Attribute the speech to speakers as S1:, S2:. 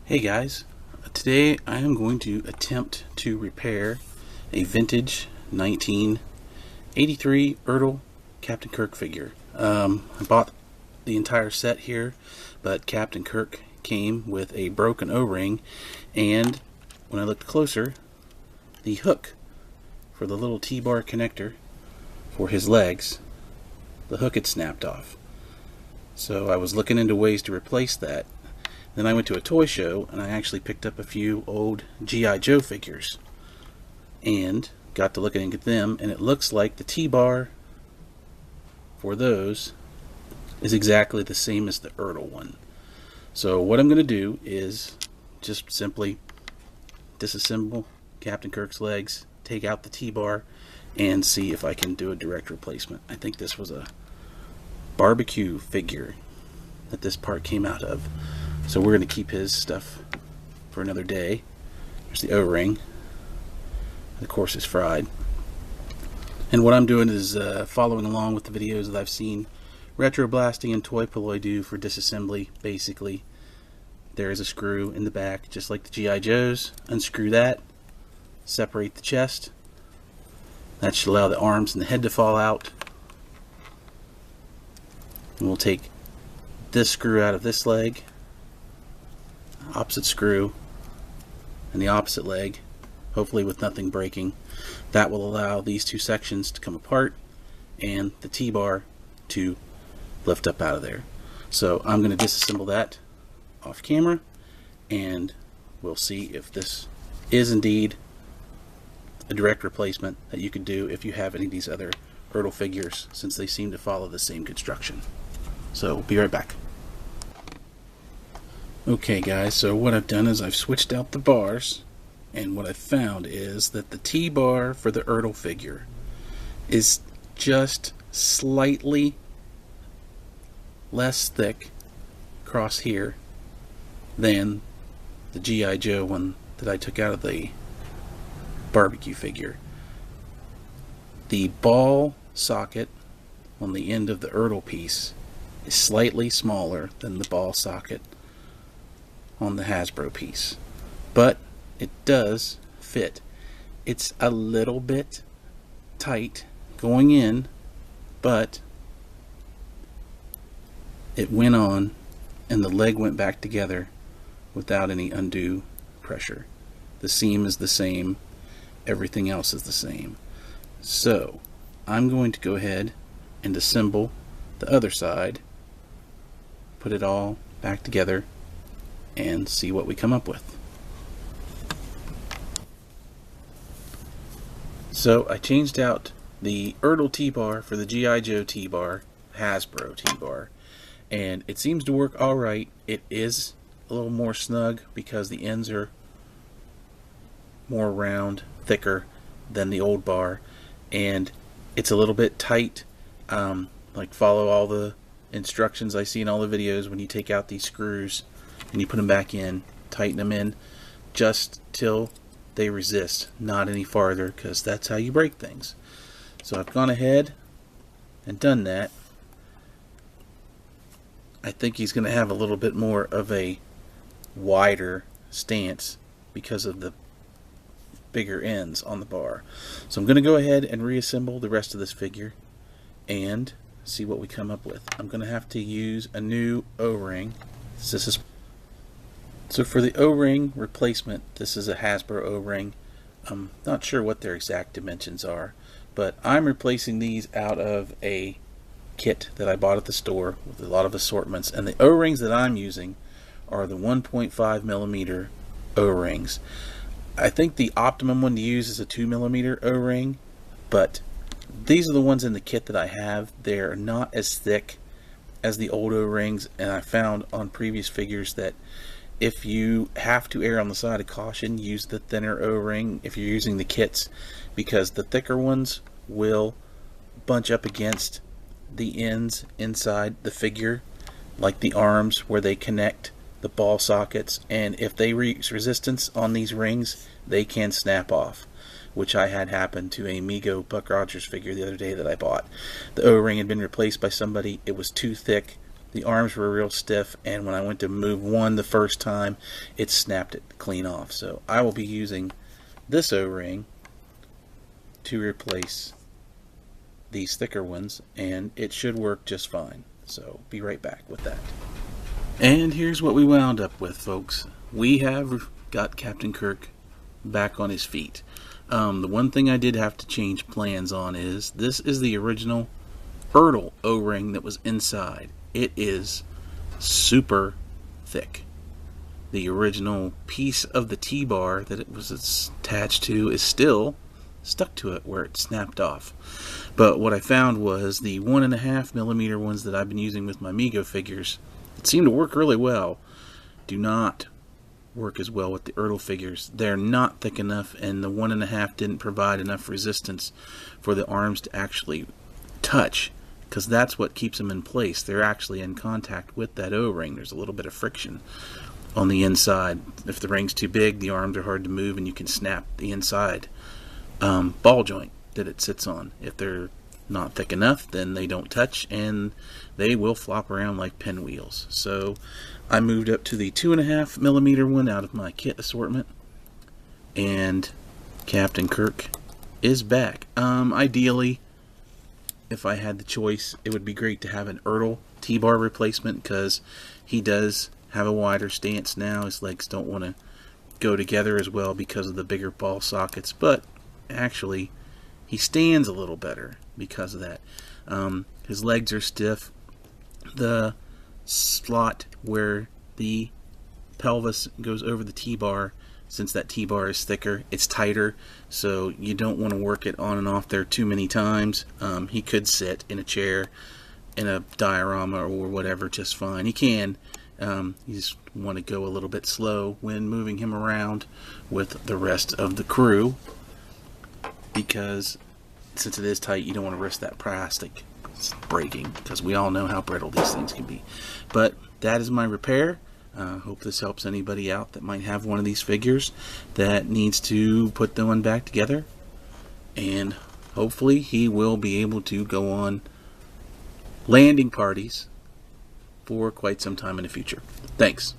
S1: Hey guys, today I am going to attempt to repair a vintage 1983 Ertl Captain Kirk figure. I bought the entire set here, but Captain Kirk came with a broken O-ring, and when I looked closer, the hook for the little T-bar connector for his legs, the hook had snapped off. So I was looking into ways to replace that. Then I went to a toy show and I actually picked up a few old G.I. Joe figures and got to looking at them, and it looks like the T-bar for those is exactly the same as the Ertl one. So what I'm going to do is just simply disassemble Captain Kirk's legs, take out the T-bar, and see if I can do a direct replacement. I think this was a barbecue figure that this part came out of. So we're going to keep his stuff for another day. There's the O-ring. Of course, it's fried. And what I'm doing is following along with the videos that I've seen RetroBlasting and Toy Polloi do for disassembly. Basically, there is a screw in the back, just like the G.I. Joes. Unscrew that, separate the chest. That should allow the arms and the head to fall out. And we'll take this screw out of this leg, opposite screw, and the opposite leg, hopefully with nothing breaking. That will allow these two sections to come apart and the T-bar to lift up out of there. So I'm going to disassemble that off camera, and we'll see if this is indeed a direct replacement that you could do if you have any of these other Ertl figures, since they seem to follow the same construction. So be right back. Okay guys, so what I've done is I've switched out the bars, and what I've found is that the T-bar for the Ertl figure is just slightly less thick across here than the G.I. Joe one that I took out of the barbecue figure. The ball socket on the end of the Ertl piece is slightly smaller than the ball socket on the Hasbro piece, but it does fit. It's a little bit tight going in, but it went on and the leg went back together without any undue pressure. The seam is the same, everything else is the same. So I'm going to go ahead and assemble the other side, put it all back together, and see what we come up with. So I changed out the Ertl T-bar for the G.I. Joe T-bar, Hasbro T-bar, and it seems to work alright. It is a little more snug because the ends are more round, thicker than the old bar, and it's a little bit tight. Like, follow all the instructions I see in all the videos. When you take out these screws and you put them back in, tighten them in just till they resist, not any farther, because that's how you break things. So I've gone ahead and done that. I think he's going to have a little bit more of a wider stance because of the bigger ends on the bar. So I'm going to go ahead and reassemble the rest of this figure and see what we come up with. I'm going to have to use a new O-ring. So for the O-ring replacement, this is a Hasbro O-ring. I'm not sure what their exact dimensions are, but I'm replacing these out of a kit that I bought at the store with a lot of assortments, and the O-rings that I'm using are the 1.5 millimeter O-rings. I think the optimum one to use is a 2 millimeter O-ring, but these are the ones in the kit that I have. They're not as thick as the old O-rings, and I found on previous figures that if you have to err on the side of caution, use the thinner O-ring if you're using the kits, because the thicker ones will bunch up against the ends inside the figure, like the arms where they connect the ball sockets, and if they reach resistance on these rings, they can snap off, which I had happen to a Mego Buck Rogers figure the other day that I bought. The O-ring had been replaced by somebody. It was too thick. the arms were real stiff, and when I went to move one the first time, it snapped it clean off. So I will be using this O-ring to replace these thicker ones, and it should work just fine. So be right back with that. And here's what we wound up with, folks. We have got Captain Kirk back on his feet. The one thing I did have to change plans on is this is the original Ertl O-ring that was inside. It is super thick. The original piece of the T-bar that it was attached to is still stuck to it where it snapped off. But what I found was the 1.5mm ones that I've been using with my Mego figures, it seemed to work really well, do not work as well with the Ertl figures. They're not thick enough, and the 1.5 didn't provide enough resistance for the arms to actually touch, because that's what keeps them in place. They're actually in contact with that O-ring. There's a little bit of friction on the inside. If the ring's too big, the arms are hard to move, and you can snap the inside ball joint that it sits on. If they're not thick enough, then they don't touch, and they will flop around like pinwheels. So I moved up to the 2.5mm one out of my kit assortment, and Captain Kirk is back. Ideally, if I had the choice, it would be great to have an Ertl T-bar replacement, because he does have a wider stance now. His legs don't want to go together as well because of the bigger ball sockets, but actually he stands a little better because of that. His legs are stiff. The slot where the pelvis goes over the T-bar, since that T-bar is thicker, it's tighter, so you don't want to work it on and off there too many times. He could sit in a chair in a diorama or whatever just fine. He can. You just want to go a little bit slow when moving him around with the rest of the crew, because since it is tight, you don't want to risk that plastic breaking, because we all know how brittle these things can be. But that is my repair. Hope this helps anybody out that might have one of these figures that needs to put the one back together, and hopefully he will be able to go on landing parties for quite some time in the future. Thanks.